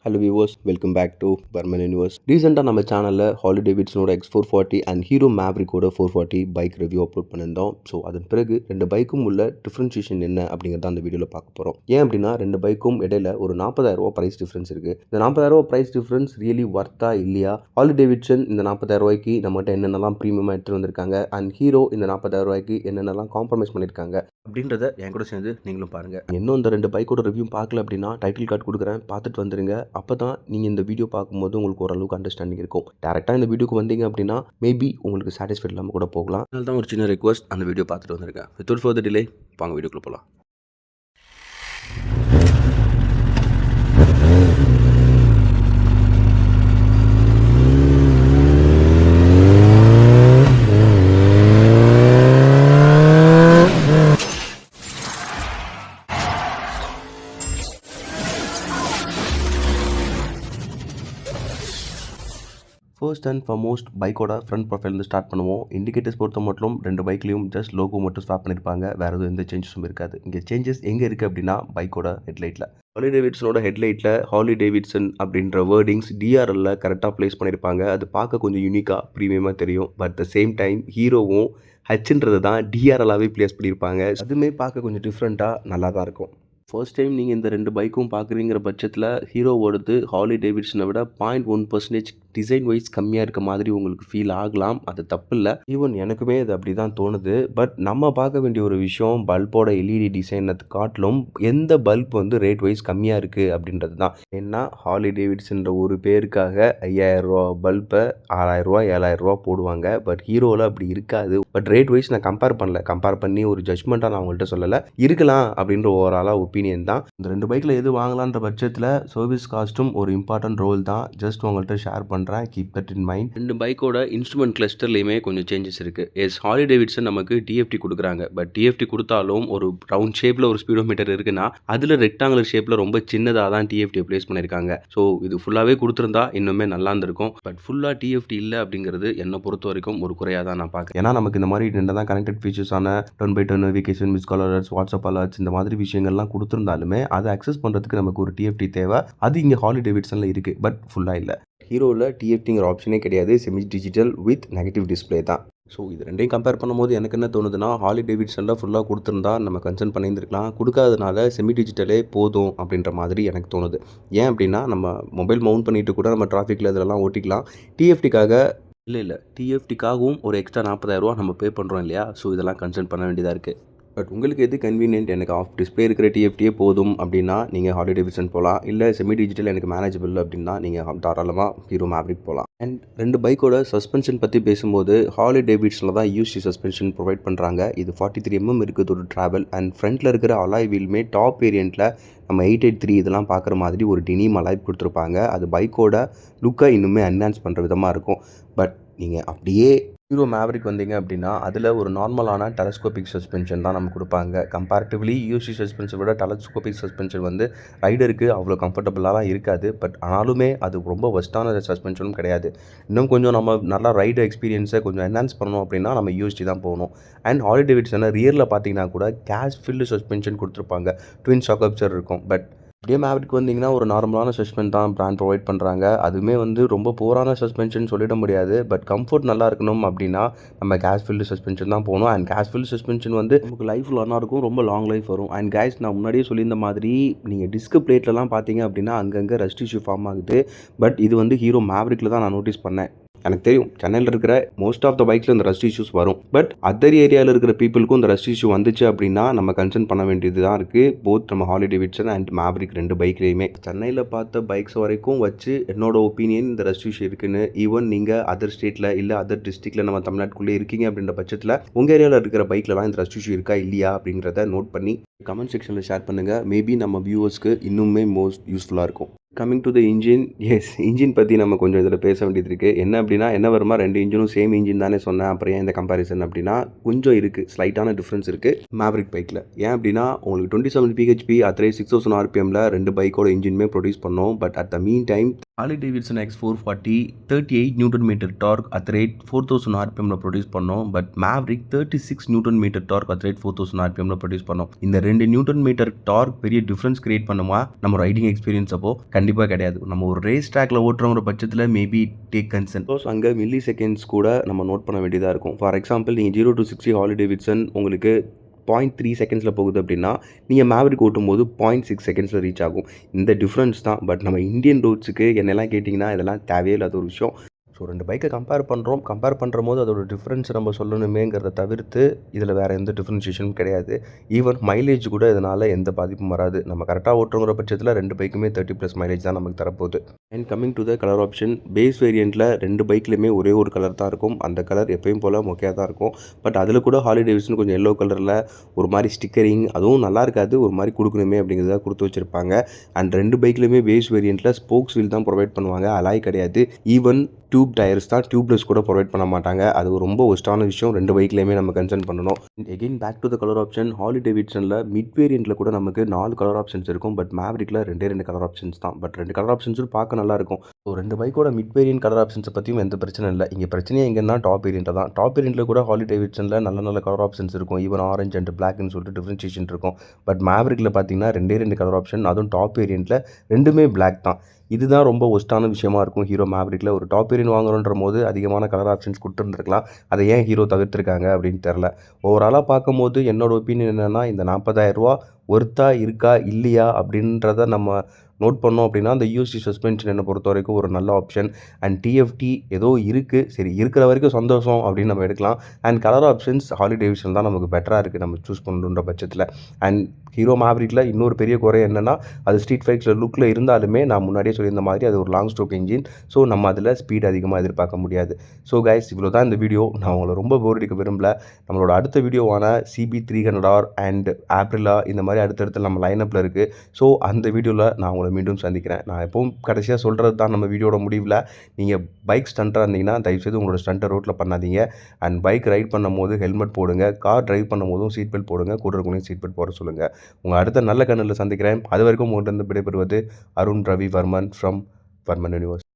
Hello viewers, welcome back to Burman universe. ரீசெண்டாக நம்ம சேனலில் ஹார்லி டேவிட்சனோட X440 அண்ட் ஹீரோ மேவ்ரிக்கோட 440 பைக் ரிவ்யூ அப்லோட் பண்ணியிருந்தோம். ஸோ அதன் பிறகு ரெண்டு பைக்கும் உள்ள டிஃப்ரென்ஷியேஷன் என்ன அப்படிங்கிறத அந்த வீடியோவில் பார்க்க போகிறோம். ஏன் அப்படின்னா ரெண்டு பைக்கும் இடையில ஒரு 40,000 ப்ரைஸ் டிஃப்ரென்ஸ் இருக்குது. இந்த 40,000 ப்ரைஸ் டிஃப்ரென்ஸ் ரியலி வர்த்தா இல்லையா? ஹார்லி டேவிட்சன் இந்த 40,000 நம்மகிட்ட என்னென்னலாம் ப்ரீமியமாக எடுத்துகிட்டு வந்திருக்காங்க அண்ட் ஹீரோ இந்த 40,000 என்னென்னலாம் காம்ப்ரமைஸ் பண்ணியிருக்காங்க அப்படின்றத என் கூட சேர்ந்து நீங்களும் பாருங்கள். இன்னும் இந்த ரெண்டு பைக்கோட ரிவ்யூ பார்க்கல அப்படின்னா டைட்டில் கார்டு கொடுக்குறேன், பார்த்துட்டு வந்துருங்க. அப்போ தான் நீங்கள் இந்த வீடியோ பார்க்கும்போது உங்களுக்கு ஓரளவுக்கு அண்டர்ஸ்டாண்டிங் இருக்கும். டேரெக்டாக இந்த வீடியோக்கு வந்தீங்க அப்படின்னா மேபி உங்களுக்கு சாட்டிஸ்ஃபைட் இல்லாமல் கூட போகலாம். அதனால தான் ஒரு சின்ன ரெக்வஸ்ட், அந்த வீடியோ பார்த்துட்டு வந்துருக்கேன். வித்தவுட் ஃபர்தர் டிலே வாங்க வீடியோக்குள்ளே போகலாம். ஃபர்ஸ்ட் அண்ட் ஃபார்மோஸ்ட் பைக்கோட ஃப்ரண்ட் ப்ரொஃபைல்ந்து ஸ்டார்ட் பண்ணுவோம். இண்டிகேட்டர்ஸ் பொறுத்த மட்டும் ரெண்டு பைக்லேயும் ஜஸ்ட் லோகோ மட்டும் ஸ்வாப் பண்ணியிருப்பாங்க. வேறு எதுவும் எந்த சேஞ்சஸும் இருக்காது. இங்கே சேஞ்சஸ் எங்கே இருக்குது அப்படின்னா பைக்கோட ஹெட்லைட்டில். ஹார்லி டேவிட்சனோட ஹெட்லைட்டில் ஹார்லி டேவிட்சன் அப்படின்ற வேர்டிங்ஸ் டிஆர்எல்ல கரெக்டாக ப்ளேஸ் பண்ணியிருப்பாங்க. அது பார்க்க கொஞ்சம் யூனிக்காக ப்ரீமியமாக தெரியும். பட் த சேம் டைம் ஹீரோவும் ஹச்ன்றது தான் டிஆர்எல்லாகவே ப்ளேஸ் பண்ணியிருப்பாங்க. அதுவுமே பார்க்க கொஞ்சம் டிஃப்ரெண்ட்டாக நல்லா தான் இருக்கும். ஃபர்ஸ்ட் டைம் நீங்கள் இந்த ரெண்டு பைக்கும் பார்க்குறீங்கிற பட்சத்தில் ஹீரோவோடது ஹார்லி டேவிட்சனை விட 0.1% டிசைன் வைஸ் கம்மியாக இருக்க மாதிரி உங்களுக்கு ஃபீல் ஆகலாம். அது தப்பு இல்லை. ஈவன் எனக்குமே அது அப்படி தான் தோணுது. பட் நம்ம பார்க்க வேண்டிய ஒரு விஷயம் பல்போட எல்இடி டிசைனை காட்டிலும் எந்த பல்ப் ரேட் வைஸ் கம்மியாக இருக்குது அப்படின்றது தான். ஏன்னா ஹார்லி டேவிட்சன்ற ஒரு பேருக்காக 5,000 பல்பை 6,000 7,000 போடுவாங்க. பட் ஹீரோவில் அப்படி இருக்காது. பட் ரேட் வைஸ் நான் கம்பேர் பண்ணல. கம்பேர் பண்ணி ஒரு ஜட்ஜ்மெண்ட்டாக நான் அவங்கள்ட்ட சொல்லலை. இருக்கலாம் அப்படின்ற ஓவராலாக ஒப்பீனியன் தான். இந்த ரெண்டு பைக்கில் எது வாங்கலான்ற பட்சத்தில் சர்வீஸ் காஸ்ட்டும் ஒரு இம்பார்ட்டன்ட் ரோல் தான். ஜஸ்ட் உங்கள்கிட்ட ஷேர் பண்ணுறேன், கீப் தட் இன் மைண்ட். ரெண்டு பைக்கோட இன்ஸ்ட்ருமெண்ட் கிளஸ்டர்லேயுமே கொஞ்சம் சேஞ்சஸ் இருக்குது. எஸ், ஹார்லி டேவிட்சன் நமக்கு டிஎஃப்டி கொடுக்குறாங்க. பட் டிஎஃப்டி கொடுத்தாலும் ஒரு ரவுண்ட் ஷேப்பில் ஒரு ஸ்பீடோமீட்டர் இருக்குன்னா அதில் ரெக்டாங்குலர் ஷேப்பில் ரொம்ப சின்னதாக தான் டிஎஃப்டி ப்ளேஸ் பண்ணியிருக்காங்க. ஸோ இது ஃபுல்லாகவே கொடுத்துருந்தா இன்னுமே நல்லா இருந்திருக்கும். பட் ஃபுல்லாக டிஎஃப்டி இல்லை அப்படிங்கிறது என்னை பொறுத்த வரைக்கும் ஒரு குறையாக தான் நான் பார்க்குறேன். ஏன்னா நமக்கு இந்த மாதிரி ரெண்டு தான் கனெக்டட் ஃபீச்சர்ஸான 10x10 notification, miss call alerts, WhatsApp alerts இந்த மாதிரி விஷயங்கள்லாம் கொடுத்துருந்தாலுமே அதை அக்சஸ் பண்ணுறதுக்கு நமக்கு ஒரு டிஎஃப்டி தேவை. அது இங்கே ஹார்லி டேவிட்சனில் இருக்குது. பட் ஃபுல்லாக இல்லை. ஹீரோவில் டிஎஃப்டிங்கிற ஆப்ஷனே கிடையாது. Semi digital with negative display தான். ஸோ இது ரெண்டையும் கம்பேர் பண்ணும்போது எனக்கு என்ன தோணுதுன்னா ஹார்லி டேவிட்சனில் ஃபுல்லாக கொடுத்துருந்தா நம்ம கன்சர்ன் பண்ணியிருந்துருக்கலாம். கொடுக்காதனால செமி டிஜிட்டலே போதும் அப்படின்ற மாதிரி எனக்கு தோணுது. ஏன் அப்படின்னா நம்ம மொபைல் மவுண்ட் பண்ணிட்டு கூட நம்ம டிராஃபிக்கில் இதெல்லாம் ஓட்டிக்கலாம். டிஎஃப்டிக்காக இல்லை டிஎஃப்டிக்காகவும் ஒரு எக்ஸ்ட்ரா 40,000 நம்ம பே பண்ணுறோம் இல்லையா? ஸோ இதெல்லாம் கன்சர்ன் பண்ண வேண்டியதாக இருக்குது. பட் உங்களுக்கு எது கன்வீனியன்ட், எனக்கு ஆஃப் டிஸ்பிளே இருக்கிற டிஎஃப்டியே போதும் அப்படின்னா நீங்கள் ஹார்லி டேவிட்சன் போகலாம். இல்லை செமி டிஜிட்டல் எனக்கு மேனேஜபிள் அப்படின்னா நீங்கள் தாராளமாக ஹீரோ மேவ்ரிக் போகலாம். அண்ட் ரெண்டு பைக்கோட சஸ்பென்ஷன் பற்றி பேசும்போது ஹார்லி டேவிட்சனில் தான் யூஎஸ்டி சஸ்பென்ஷன் ப்ரொவைட் பண்ணுறாங்க. இது 43 mm இருக்குது ஒரு ட்ராவல். அண்ட் ஃப்ரண்ட்டில் இருக்கிற அலாய் வீலுமே டாப் வேரியண்ட்டில் நம்ம 883 இதெல்லாம் பார்க்குற மாதிரி ஒரு டினிம் அலாய் கொடுத்துருப்பாங்க. அது பைக்கோட லுக்கை இன்னுமே என்ஹான்ஸ் பண்ணுற விதமாக இருக்கும். பட் நீங்கள் அப்படியே ஹீரோ மேவ்ரிக் வந்தீங்க அப்படின்னா அதில் ஒரு நார்மலான டெலஸ்கோபிக் சஸ்பென்ஷன் தான் நம்ம கொடுப்பாங்க. கம்பேரிட்டிவ்லி யூஎஸ்டி சஸ்பென்ஷன் விட டெலஸ்கோபிக் சஸ்பென்ஷன் ரைடருக்கு அவ்வளோ கம்ஃபர்டபுளாலாம் இருக்காது. பட் ஆனாலுமே அது ரொம்ப ஒஸ்ட்டான சஸ்பென்ஷனும் கிடையாது. இன்னும் கொஞ்சம் நம்ம நல்லா ரைடு எக்ஸ்பீரியன்ஸை கொஞ்சம் என்ஹான்ஸ் பண்ணணும் அப்படின்னா நம்ம யூஎஸ்டி தான் போகணும். அண்ட் ஹார்லி டேவிட்சன் ரியரில் பார்த்தீங்கன்னா கூட கேஸ் ஃபில்டு சஸ்பென்ஷன் கொடுத்துருப்பாங்க. ட்வின் ஷாக் அப்சர் இருக்கும். பட் அப்படியே மேவ்ரிக் வந்தீங்கன்னா ஒரு நார்மலான சஸ்பென்ஷன் தான் பிராண்ட் ப்ரொவைட் பண்ணுறாங்க. அதுவுமே ரொம்ப போரான சஸ்பென்ஷன் சொல்லிட முடியாது. பட் கம்ஃபர்ட் நல்லா இருக்கணும் அப்படின்னா நம்ம கேஸ் ஃபில்டு சஸ்பென்ஷன் தான் போகணும். அண்ட் கேஸ் ஃபில்டு சஸ்பென்ஷன் நமக்கு லைஃப் லானாக இருக்கும், ரொம்ப லாங் லைஃப் வரும். அண்ட் கேஸ் நான் முன்னாடியே சொல்லியிருந்த மாதிரி நீங்கள் டிஸ்க் பிளேட்லலாம் பார்த்தீங்க அப்படின்னா அங்கங்கே ரஸ்ட் இஷ்யூ ஃபார்ம் ஆகுது. பட் இது ஹீரோ மேவ்ரிக்கில் தான் நான் நோட்டீஸ் பண்ணேன். எனக்கு தெரியும் சென்னையில் இருக்கிற மோஸ்ட் ஆஃப் த பைக்ஸில் இந்த ரஸ்ட் இஷ்யூஸ் வரும். பட் அதர் ஏரியாவில் இருக்கிற பீப்புளுக்கும் இந்த ரஸ்ட் இஷ்யூ வந்துச்சு அப்படின்னா நம்ம கன்சர்ன் பண்ண வேண்டியது தான் இருக்குது. போத் நம்ம ஹார்லி டேவிட்சன் அண்ட் மேவ்ரிக் ரெண்டு பைக்லேயுமே சென்னையில் பார்த்த பைக்ஸ் வரைக்கும் வச்சு என்னோட ஒப்பீனியன் இந்த ரஸ்ட் இஷ்யூ இருக்குன்னு. ஈவன் நீங்கள் அதர் ஸ்டேட்டில் இல்லை அதர் டிஸ்ட்ரிக்டில் நம்ம தமிழ்நாட்டுக்குள்ளே இருக்கீங்க அப்படின்ற பட்சத்தில் உங்கள் ஏரியாவில் இருக்கிற பைக்லலாம் இந்த ரஸ்ட் இஷ்யூ இருக்கா இல்லையா அப்படிங்கிறத நோட் பண்ணி கமெண்ட் செக்ஷனில் ஷேர் பண்ணுங்கள். மேபி நம்ம வியூவர்ஸ்க்கு இன்னுமே மோஸ்ட் யூஸ்ஃபுல்லாக இருக்கும். Coming to the engine, S engine பற்றி நம்ம கொஞ்சம் இதில் பேச வேண்டியது இருக்குது. என்ன அப்படின்னா என்ன வருமா, ரெண்டு இன்ஜினும் சேம் இன்ஜின் தானே சொன்னேன். அப்புறம் ஏன் இந்த கம்பேரிசன் அப்படின்னா கொஞ்சம் இருக்குது, ஸ்லைட்டான டிஃப்ரென்ஸ் இருக்குது மேவ்ரிக் பைக்கில். ஏன் அப்படின்னா உங்களுக்கு 27 PHP அத்தனை 6000 RPMல ரெண்டு பைக்கோட இன்ஜினுமே ப்ரொடியூஸ் பண்ணோம். But at the mean time Harley Davidson X440 38 newton meter torque at rate 4000 ஆர்பிஎம்ல ப்ரொடியூஸ் பண்ணோம். But Mavrick 36 newton meter torque at rate 4000 ஆர்பிஎம்ல ப்ரொடியூஸ் பண்ணோம். இந்த 2 நியூட்டன் மீட்டர் டார்க் பெரிய டிஃபரன்ஸ் கிரியேட் பண்ணுமா நம்ம ரைடிங் எக்ஸ்பீரியன்ஸ் அப்போ? கண்டிப்பாக கிடையாது. நம்ம ஒரு ரேஸ் ட்ராக்ல ஓட்டுறவங்க பட்சத்தில் மேபி டேக் கன்சர்ன். அங்கே மில்லி செகண்ட்ஸ் கூட நம்ம நோட் பண்ண வேண்டியதாக இருக்கும். ஃபார் எக்ஸாம்பிள் நீங்கள் 0 to 60 Harley Davidson உங்களுக்கு 0.3 செகண்ட்ஸில் போகுது அப்படின்னா நீங்கள் Mavrick ஓட்டும்போது 0.6 செகண்ட்ஸில் ரீச் ஆகும். இந்த டிஃப்ரென்ஸ் தான். பட் நம்ம இந்தியன் ரோட்ஸுக்கு என்னெல்லாம் கேட்டிங்கன்னா இதெல்லாம் தேவையில்லாத ஒரு விஷயம். ஸோ 2 பைக்கை கம்பேர் பண்ணும்போது அதோட டிஃப்ரென்ஸ் நம்ம சொல்லணுமேங்கிறத தவிர்த்து இதில் வேறு எந்த டிஃப்ரென்ஷியேஷனும் கிடையாது. ஈவன் மைலேஜ் கூட இதனால் எந்த பாதிப்பும் வராது. நம்ம கரெக்டாக ஓட்டுங்கிற பட்சத்தில் 2 பைக்குமே 30+ மைலேஜ் தான் நமக்கு தரப்போகுது. And coming to the colour option, base வேரியண்ட்டில் 2 பைக்லையுமே ஒரே ஒரு கலர் தான் இருக்கும். அந்த கலர் எப்பயும் போல் மொக்கையாக தான் இருக்கும். பட் அதில் கூட Harley Davidson கொஞ்சம் எல்லோ கலரில் ஒரு மாதிரி ஸ்டிக்கரிங் அதுவும் நல்லா இருக்காது, ஒரு மாதிரி கொடுக்கணுமே அப்படிங்கிறத கொடுத்து வச்சுருப்பாங்க. அண்ட் 2 பைக்லையுமே பேஸ் வேரியண்ட்டில் ஸ்போக்ஸ் வீல் தான் ப்ரொவைட் பண்ணுவாங்க, அலாய் கிடையாது. ஈவன் டியூப் டயர்ஸ் தான், டியூப்லெஸ் கூட ப்ரொவைட் பண்ண மாட்டாங்க. அது ரொம்ப ஒஸ்ட்டான விஷயம். 2 பைக்லையுமே நம்ம கன்சர்ன் பண்ணணும். Again back to the colour option, Harley Davidsonல மிட் வேரியண்ட்டில் கூட நமக்கு 4 கலர் ஆப்ஷன்ஸ் இருக்கும். பட் Mavrickல 2 கலர் ஆப்ஷன்ஸ் தான். பட் 2 கலர் ஆப்ஷன்ஸும் பார்க்க நல்லா இருக்கும். ஸோ 2 பைக்கோட மிட் வேரியன்ட் கலர் ஆப்ஷன்ஸை பற்றியும் எந்த பிரச்சனை இல்லை. இங்கே பிரச்சனையே எங்கன்னா டாப் வேரியண்ட்டில் தான். டாப் வேரியண்ட்டில் கூட Harley Davidsonல நல்ல கலர் ஆப்ஷன்ஸ் இருக்கும். ஈவன் ஆரஞ்ச் அண்ட் பிளாக்னு சொல்லிட்டு டிஃப்ரென்ஷியேஷன் இருக்கும். பட் Mavrickல பார்த்தீங்கன்னா 2 கலர் ஆப்ஷன், அதுவும் டாப் வேரியண்ட்டில் 2மே பிளாக் தான். இதுதான் ரொம்ப ஒஸ்ட்டான விஷயமா இருக்கும் ஹீரோ Mavrickல. ஒரு டாப் வேரியன்ட் வாங்குறோன்ற போது அதிகமான கலர் ஆப்ஷன்ஸ் கொடுத்துருந்துருக்கலாம். அதை ஏன் ஹீரோ தவிர்த்திருக்காங்க அப்படின்னு தெரில. ஓவராலாக பார்க்கும்போது என்னோட ஒப்பீனியன் என்னென்னா, இந்த 40,000 ஒர்த்தா இருக்கா இல்லையா அப்படின்றத நம்ம நோட் பண்ணோம் அப்படின்னா, அந்த யூஎஸ்டி சஸ்பென்ஷன் என்னை பொறுத்த வரைக்கும் ஒரு நல்ல ஆப்ஷன். அண்ட் டிஎஃப்டி ஏதோ இருக்குது, சரி இருக்கிற வரைக்கும் சந்தோஷம் அப்படின்னு நம்ம எடுக்கலாம். And colour options Harley Davidson தான் நமக்கு பெட்டராக இருக்குது நம்ம சூஸ் பண்ணுன்ற பட்சத்தில். அண்ட் ஹீரோ Mavrickல இன்னொரு பெரிய குறை என்னென்னா, அது ஸ்ட்ரீட் ஃபைட்ஸில் லுக்கில் இருந்தாலுமே நான் முன்னாடியே சொல்லியிருந்த மாதிரி அது ஒரு லாங் ஸ்ட்ரோக் இன்ஜின். ஸோ நம்ம அதில் ஸ்பீட் அதிகமாக எதிர்பார்க்க முடியாது. ஸோ கைஸ், இவ்வளோ தான் இந்த வீடியோ. நான் உங்களை ரொம்ப போர் அடிக்க விரும்பல. நம்மளோட அடுத்த வீடியோவான CB300R அண்ட் ஆப்ரிலா இந்த மாதிரி அடுத்தடுத்து நம்ம லைனப்பில் இருக்குது. ஸோ அந்த வீடியோவில் நான் உங்களை மீண்டும் சந்திக்கிறேன். நான் எப்பவும் கடைசியாக சொல்கிறது தான் நம்ம வீடியோட முடிவில். நீங்கள் பைக் ஸ்டண்ட்டாக இருந்தீங்கன்னா தயவுசெய்து உங்களோட ஸ்டண்ட்டை ரோட்டில் பண்ணாதீங்க. அண்ட் பைக் ரைட் பண்ணும்போது ஹெல்மெட் போடுங்க. கார் டிரைவ் பண்ணும்போதும் சீட் பெல்ட் போடுங்க. கூட இருக்கவங்களையும் சீட் பெல்ட் போட சொல்லுங்கள். உங்கள் அடுத்த நல்ல கண்ணில் சந்திக்கிறேன். அது வரைக்கும் உங்கள்கிட்ட விடைபெறுவது அருண் ரவி வர்மன் ஃப்ரம் வர்மன் யூனிவர்ஸ்.